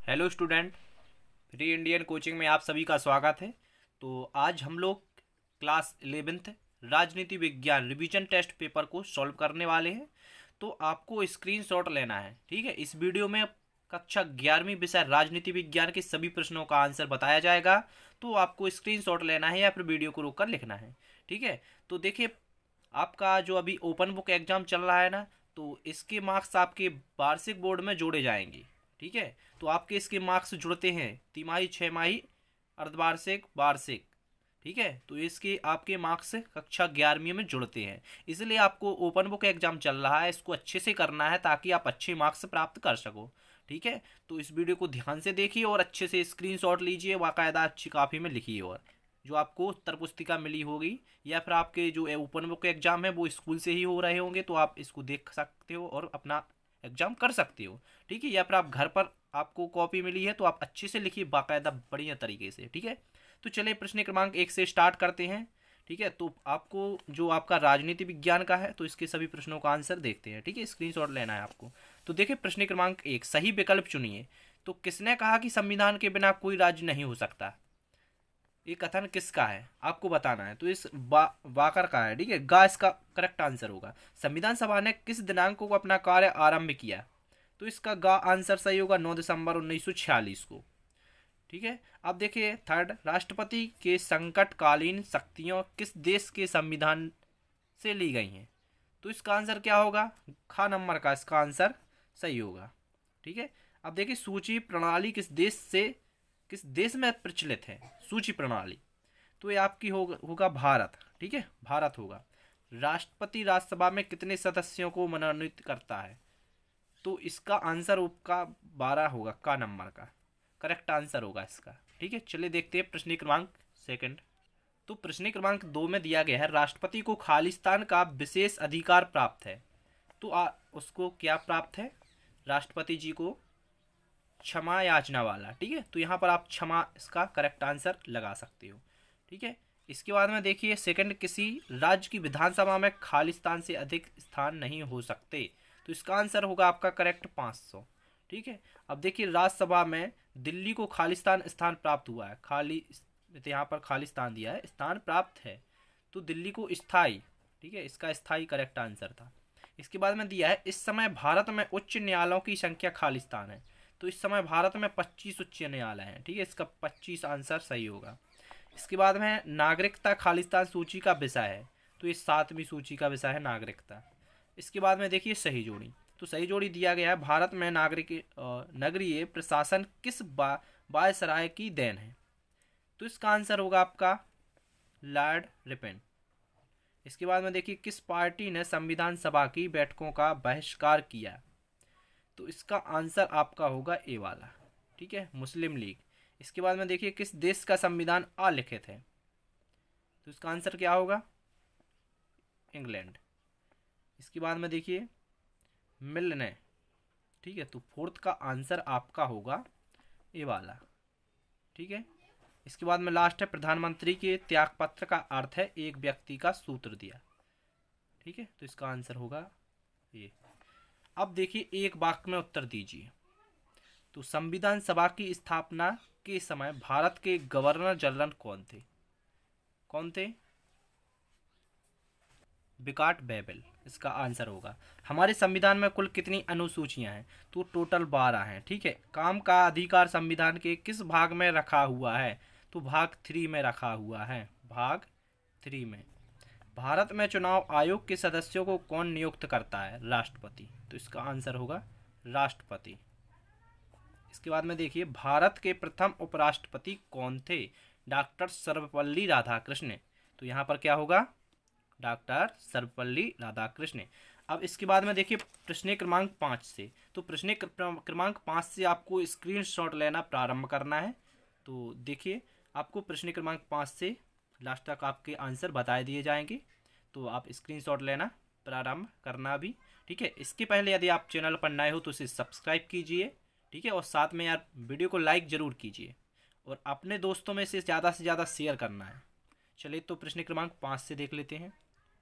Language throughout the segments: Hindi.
Hello student, free Indian coaching में आप सभी का स्वागत है। तो आज हम लोग क्लास 11th राजनीति विज्ञान रिवीजन टेस्ट पेपर को सॉल्व करने वाले हैं। तो आपको स्क्रीनशॉट लेना है, ठीक है। इस वीडियो में कक्षा 11वीं विषय राजनीति विज्ञान के सभी प्रश्नों का आंसर बताया जाएगा। तो आपको स्क्रीनशॉट लेना है या फिर वीडियो को रोककर लिखना है, ठीक है। तो देखिए, आपका जो अभी ओपन बुक एग्जाम चल रहा है ना, तो इसके मार्क्स आपके वार्षिक बोर्ड में जोड़े जाएंगे, ठीक है। तो आपके इसके मार्क्स जुड़ते हैं तिमाही, छमाही, अर्धवार्षिक, वार्षिक, ठीक है। तो इसके आपके मार्क्स कक्षा 11वीं में जुड़ते हैं, इसलिए आपको ओपन बुक एग्जाम चल रहा है, इसको अच्छे से करना है ताकि आप अच्छे मार्क्स प्राप्त कर सको, ठीक है। तो इस वीडियो को ध्यान से देखिए और अच्छे से स्क्रीनशॉट लीजिए, बाकायदा अच्छी कापी में लिखिए। और जो आपको उत्तर पुस्तिका मिली होगी या फिर आपके जो ओपन बुक एग्जाम है वो स्कूल से ही हो रहे होंगे, तो आप इसको देख सकते हो और अपना एग्जाम कर सकते हो, ठीक है। या फिर आप घर पर आपको कॉपी मिली है तो आप अच्छे से लिखिए, बाकायदा बढ़िया तरीके से, ठीक है। तो चलिए प्रश्न क्रमांक 1 से स्टार्ट करते हैं, ठीक है। तो आपको जो आपका राजनीति विज्ञान का है तो इसके सभी प्रश्नों का आंसर देखते हैं, ठीक है। स्क्रीनशॉट लेना है आपको। तो देखिए प्रश्न क्रमांक 1, सही विकल्प चुनिए। तो किसने कहा कि संविधान के बिना कोई राज्य नहीं हो सकता? ये कथन किसका है आपको बताना है। तो इस वाकर का है, ठीक है। गा इसका करेक्ट आंसर होगा। संविधान सभा ने किस दिनांक को अपना कार्य आरंभ किया? तो इसका गा आंसर सही होगा 9 दिसंबर 1946 को, ठीक है। अब देखिए थर्ड, राष्ट्रपति के संकटकालीन शक्तियां किस देश के संविधान से ली गई हैं? तो इसका आंसर क्या होगा? खा नंबर का इसका आंसर सही होगा, ठीक है। अब देखिए सूची प्रणाली किस देश में प्रचलित है? सूची प्रणाली, तो ये आपकी होगा भारत, ठीक है, भारत होगा। राष्ट्रपति राज्यसभा में कितने सदस्यों को मनोनीत करता है? तो इसका आंसर आपका 12 होगा, का नंबर का करेक्ट आंसर होगा इसका, ठीक है। चलिए देखते हैं प्रश्न क्रमांक 2। तो प्रश्न क्रमांक 2 में दिया गया है राष्ट्रपति को खालिस्तान का विशेष अधिकार प्राप्त है। तो उसको क्या प्राप्त है? राष्ट्रपति जी को क्षमा याचना वाला, ठीक है। तो यहाँ पर आप क्षमा इसका करेक्ट आंसर लगा सकते हो, ठीक है। इसके बाद में देखिए सेकंड, किसी राज्य की विधानसभा में खालिस्तान से अधिक स्थान नहीं हो सकते। तो इसका आंसर होगा आपका करेक्ट 500, ठीक है। अब देखिए राज्यसभा में दिल्ली को खालिस्तान स्थान प्राप्त हुआ है, यहाँ पर खालिस्तान दिया है, स्थान प्राप्त है। तो दिल्ली को स्थाई, ठीक है, इसका स्थाई करेक्ट आंसर था। इसके बाद में दिया है इस समय भारत में उच्च न्यायालयों की संख्या खालिस्तान है। तो इस समय भारत में 25 उच्च न्यायालय हैं, ठीक है, इसका 25 आंसर सही होगा। इसके बाद में नागरिकता खालिस्तान सूची का विषय है। तो ये 7वीं सूची का विषय है नागरिकता। इसके बाद में देखिए सही जोड़ी, तो सही जोड़ी दिया गया है भारत में नगरीय प्रशासन किस वायसराय की देन है? तो इसका आंसर होगा आपका लॉर्ड रिपन। इसके बाद में देखिए किस पार्टी ने संविधान सभा की बैठकों का बहिष्कार किया? तो इसका आंसर आपका होगा ए वाला, ठीक है, मुस्लिम लीग। इसके बाद में देखिए किस देश का संविधान अलिखित है? तो इसका आंसर क्या होगा? इंग्लैंड। इसके बाद में देखिए मिल ने, ठीक है। तो फोर्थ का आंसर आपका होगा ए वाला, ठीक है। इसके बाद में लास्ट है प्रधानमंत्री के त्यागपत्र का अर्थ है एक व्यक्ति का सूत्र दिया, ठीक है। तो इसका आंसर होगा ये। अब देखिए एक वाक्य में उत्तर दीजिए। तो संविधान सभा की स्थापना के समय भारत के गवर्नर जनरल कौन थे? विकाट बेबल इसका आंसर होगा। हमारे संविधान में कुल कितनी अनुसूचियां हैं? तो टोटल 12 हैं, ठीक है। काम का अधिकार संविधान के किस भाग में रखा हुआ है? तो भाग 3 में रखा हुआ है, भाग 3 में। भारत में चुनाव आयोग के सदस्यों को कौन नियुक्त करता है? राष्ट्रपति। तो इसका आंसर होगा राष्ट्रपति। इसके बाद में देखिए भारत के प्रथम उपराष्ट्रपति कौन थे? डॉक्टर सर्वपल्ली राधाकृष्ण। तो यहाँ पर क्या होगा? डॉक्टर सर्वपल्ली राधाकृष्ण। अब इसके बाद में देखिए प्रश्न क्रमांक 5 से। तो प्रश्न क्रमांक 5 से आपको स्क्रीनशॉट लेना प्रारंभ करना है। तो देखिए आपको प्रश्न क्रमांक 5 से लास्ट तक आपके आंसर बताए दिए जाएंगे, तो आप स्क्रीनशॉट लेना प्रारंभ करना भी, ठीक है। इसके पहले यदि आप चैनल पर नए हो तो इसे सब्सक्राइब कीजिए, ठीक है। और साथ में यार वीडियो को लाइक ज़रूर कीजिए और अपने दोस्तों में से ज़्यादा शेयर करना है। चलिए तो प्रश्न क्रमांक 5 से देख लेते हैं।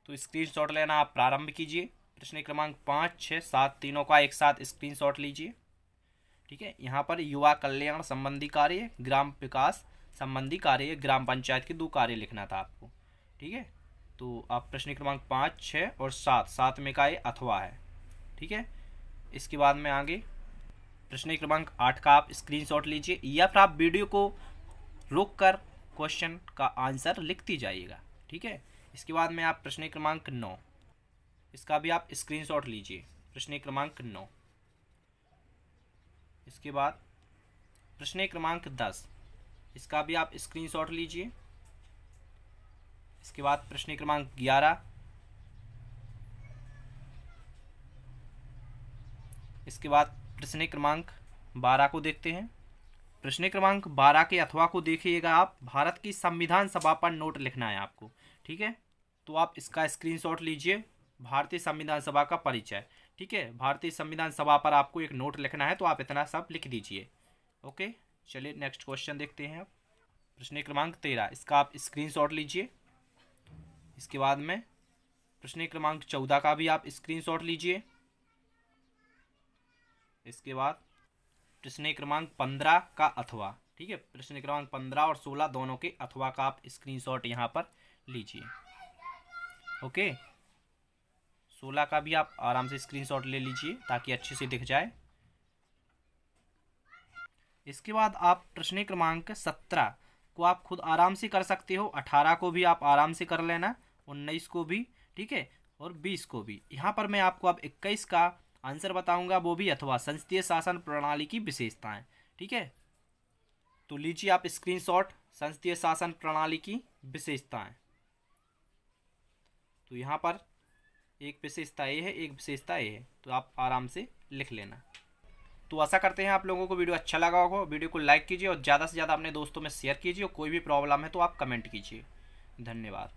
तो स्क्रीनशॉट लेना आप प्रारंभ कीजिए। प्रश्न क्रमांक 5, 6, 7 तीनों का एक साथ स्क्रीनशॉट लीजिए। ठीक है, यहाँ पर युवा कल्याण संबंधी कार्य, ग्राम विकास संबंधी कार्य, ग्राम पंचायत के 2 कार्य लिखना था आपको। ठीक है, तो आप प्रश्न क्रमांक 5, 6 और 7 में का ये अथवा है। ठीक है, इसके बाद में आगे प्रश्न क्रमांक 8 का आप स्क्रीनशॉट लीजिए या फिर आप वीडियो को रोककर क्वेश्चन का आंसर लिखती जाइएगा। ठीक है, इसके बाद में आप प्रश्न क्रमांक 9, इसका भी आप स्क्रीनशॉट लीजिए, प्रश्न क्रमांक 9। इसके बाद प्रश्न क्रमांक 10, इसका भी आप स्क्रीनशॉट लीजिए। इसके बाद प्रश्न क्रमांक 11, इसके बाद प्रश्न क्रमांक 12 को देखते हैं। प्रश्न क्रमांक 12 के अथवा को देखिएगा आप, भारत की संविधान सभा पर नोट लिखना है आपको। ठीक है, तो आप इसका स्क्रीनशॉट लीजिए, भारतीय संविधान सभा का परिचय। ठीक है, भारतीय संविधान सभा पर आपको एक नोट लिखना है, तो आप इतना सब लिख दीजिए। ओके, चलिए नेक्स्ट क्वेश्चन देखते हैं आप। प्रश्न क्रमांक 13, इसका आप स्क्रीनशॉट लीजिए। इसके बाद में प्रश्न क्रमांक 14 का भी आप स्क्रीनशॉट लीजिए। इसके बाद प्रश्न क्रमांक 15 का अथवा। ठीक है, प्रश्न क्रमांक 15 और 16 दोनों के अथवा का आप स्क्रीनशॉट यहाँ पर लीजिए। ओके, 16 का भी आप आराम से स्क्रीनशॉट ले लीजिए ताकि अच्छे से दिख जाए। इसके बाद आप प्रश्न क्रमांक 17 को आप खुद आराम से कर सकते हो, 18 को भी आप आराम से कर लेना, 19 को भी, ठीक है, और 20 को भी। यहाँ पर मैं आपको अब 21 का आंसर बताऊंगा, वो भी अथवा संसदीय शासन प्रणाली की विशेषताएं। ठीक है, तो लीजिए आप स्क्रीनशॉट, संसदीय शासन प्रणाली की विशेषताएं। तो यहाँ पर एक विशेषता ये है, एक विशेषता ये है, तो आप आराम से लिख लेना। तो आशा करते हैं आप लोगों को वीडियो अच्छा लगा होगा। वीडियो को लाइक कीजिए और ज़्यादा से ज़्यादा अपने दोस्तों में शेयर कीजिए, और कोई भी प्रॉब्लम है तो आप कमेंट कीजिए। धन्यवाद।